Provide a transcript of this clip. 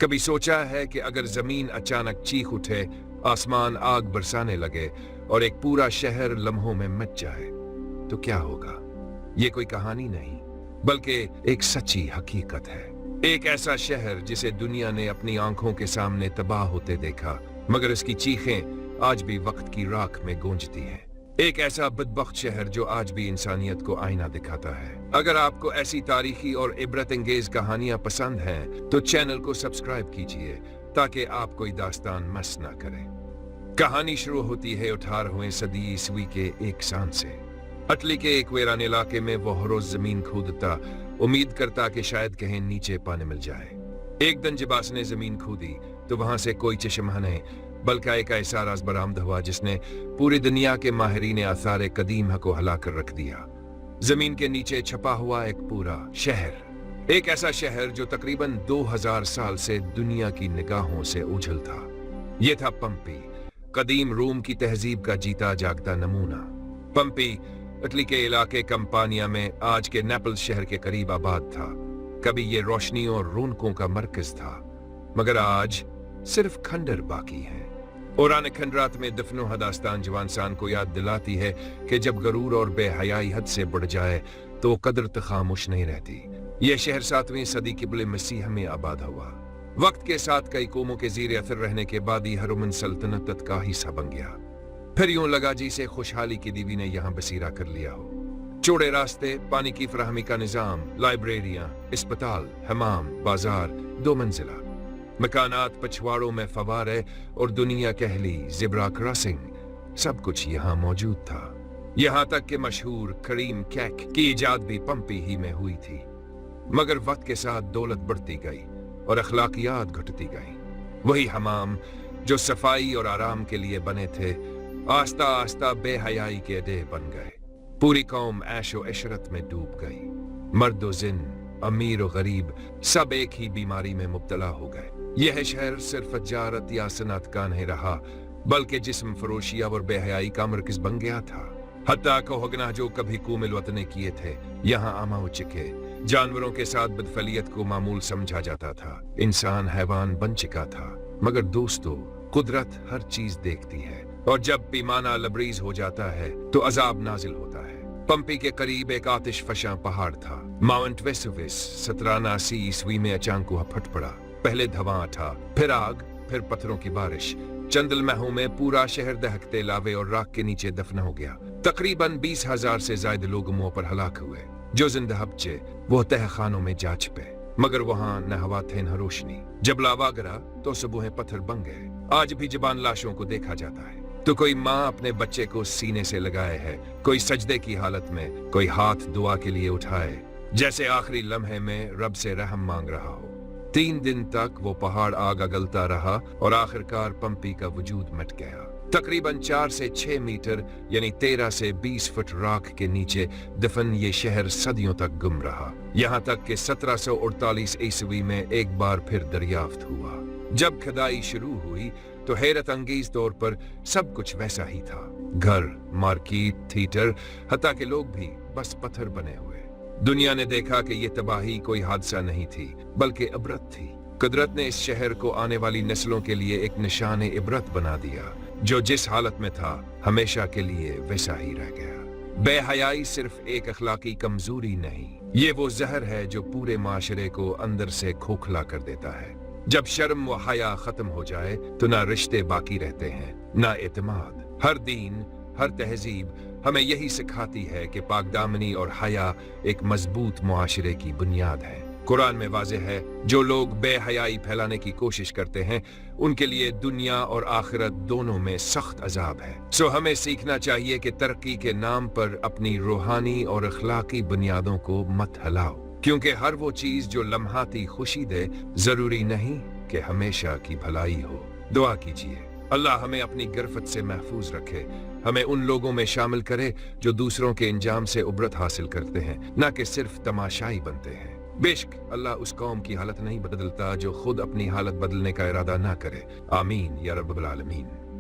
कभी सोचा है कि अगर जमीन अचानक चीख उठे, आसमान आग बरसाने लगे और एक पूरा शहर लम्हों में मिट जाए तो क्या होगा? ये कोई कहानी नहीं, बल्कि एक सच्ची हकीकत है। एक ऐसा शहर जिसे दुनिया ने अपनी आंखों के सामने तबाह होते देखा, मगर इसकी चीखें आज भी वक्त की राख में गूंजती हैं। एक ऐसा बदबख्त शहर जो आज भी इंसानियत को आईना दिखाता है। अगर आपको ऐसी तारीखी और इबरत अंगेज कहानियां पसंद हैं तो चैनल को सब्सक्राइब कीजिए ताकि आप कोई दास्तान मिस ना करें। कहानी शुरू होती है 18वीं सदी ईस्वी के एक शाम से। अटली के एक वीरान इलाके में वो हर रोज जमीन खोदता, उम्मीद करता कि शायद कहीं नीचे पानी मिल जाए। एक दिन जब उसने जमीन खोदी तो वहां से कोई चश्मा नहीं बल्कि एक ऐसा राज बरामद हुआ जिसने पूरी दुनिया के माहिरीन आसार कदीम को हिला कर रख दिया। जमीन के नीचे छपा हुआ एक पूरा शहर, एक ऐसा शहर जो तकरीबन 2000 साल से दुनिया की निगाहों से ओझल था। यह था पंपी, कदीम रोम की तहजीब का जीता जागता नमूना। पंपी इटली के इलाके कंपानिया में आज के नेपल्स शहर के करीब आबाद था। कभी ये रोशनी और रौनकों का मरकज था, मगर आज सिर्फ खंडर बाकी है। औरान खंडरात में दफनो हदास्तान जवानसान को याद दिलाती है कि जब गरूर और बेहयाई हद से बढ़ जाए तो कदर तक खामोश नहीं रहती। यह शहर 7वीं सदी क़िबले मसीह में आबाद हुआ। वक्त के साथ कई कौमों के ज़ीर असर रहने के बाद ही हरमन सल्तनत का हिस्सा बन गया। फिर यूं लगा जैसे खुशहाली की दीवी ने यहाँ बसीरा कर लिया हो। चौड़े रास्ते, पानी की फराहमी का निजाम, लाइब्रेरियां, अस्पताल, हमाम, बाजार, 2 मंजिला मकानात, पछवाड़ों में फवारे और दुनिया कहली ज़ेब्रा क्रॉसिंग, सब कुछ यहाँ मौजूद था। यहाँ तक कि मशहूर करीम कैक की इजाद भी पंपी ही में हुई थी। मगर वक्त के साथ दौलत बढ़ती गई और अखलाकियात घटती गई। वही हमाम जो सफाई और आराम के लिए बने थे, आस्ता आस्ता बेहयाई के अड्डे बन गए। पूरी कौम ऐशो इशरत में डूब गई। मर्द व जिन, अमीर और गरीब सब एक ही बीमारी में मुब्तला हो गए। यह शहर सिर्फ तजारत या सनत का नहीं रहा, बल्कि जिस्म फरोशिया और बेहयाई का मरकज बन गया था। हत्ता कोहगना जो कभी कूमिल वतने किए थे, यहाँ आमा हो चुके। जानवरों के साथ बदफलियत को मामूल समझा जाता था। इंसान हैवान बन चुका था। मगर दोस्तों, कुदरत हर चीज देखती है और जब पैमाना लबरीज हो जाता है तो अजाब नाजिल होता है। पंपी के करीब एक आतिश फशा पहाड़ था, माउंट वेसुविस। 1789 ईस्वी में अचानक वह फट पड़ा। पहले धुआं था, फिर आग, फिर पत्थरों की बारिश। चंद लम्हों में पूरा शहर दहकते लावे और राख के नीचे दफन हो गया। तकरीबन 20,000 से ज्यादा लोग मुंह पर हलाक हुए। जो जिंदा बचे वो तहखानों में जा छिपे, मगर वहां न हवा थे न रोशनी। जब लावा गिरा तो सुबह पत्थर बन गए। आज भी जबान लाशों को देखा जाता है तो कोई माँ अपने बच्चे को सीने से लगाए है, कोई सजदे की हालत में, कोई हाथ दुआ के लिए उठाए, जैसे आखिरी लम्हे में रब से रहम मांग रहा हो। 3 दिन तक वो पहाड़ आग अगलता रहा और आखिरकार पंपी का वजूद मिट गया। तकरीबन 4 से 6 मीटर यानी 13 से 20 फुट राख के नीचे दफन ये शहर सदियों तक गुम रहा। यहाँ तक कि 1748 ईस्वी में एक बार फिर दरियाफ्त हुआ। जब खुदाई शुरू हुई तो हैरत अंगेज तौर पर सब कुछ वैसा ही था। घर, मार्केट, थिएटर, हत्ता के लोग भी बस पत्थर बने हुए। दुनिया ने देखा कि यह तबाही कोई हादसा नहीं थी बल्कि इबरत थी। कुदरत ने इस शहर को आने वाली नस्लों के लिए एक निशान इबरत बना दिया, जो जिस हालत में था हमेशा के लिए वैसा ही रह गया। बेहयाई सिर्फ एक अखलाकी कमजोरी नहीं, ये वो जहर है जो पूरे माशरे को अंदर से खोखला कर देता है। जब शर्म व हया खत्म हो जाए तो ना रिश्ते बाकी रहते हैं, ना एतमाद। हर दीन, हर तहजीब हमें यही सिखाती है कि पाकदामनी और हया एक मजबूत मुआशरे की बुनियाद है। कुरान में वाज़ेह है, जो लोग बेहयाई फैलाने की कोशिश करते हैं उनके लिए दुनिया और आखिरत दोनों में सख्त अजाब है। सो हमें सीखना चाहिए कि तरक्की के नाम पर अपनी रूहानी और अखलाकी बुनियादों को मत हिलाओ, क्योंकि हर वो चीज जो लम्हाती खुशी दे जरूरी नहीं कि हमेशा की भलाई हो। दुआ कीजिए अल्लाह हमें अपनी गिरफ्त से महफूज रखे, हमें उन लोगों में शामिल करे जो दूसरों के इंजाम से उबरत हासिल करते हैं, न कि सिर्फ तमाशाई बनते हैं। बेशक अल्लाह उस कौम की हालत नहीं बदलता जो खुद अपनी हालत बदलने का इरादा ना करे। आमीन या रब्बल आलमीन।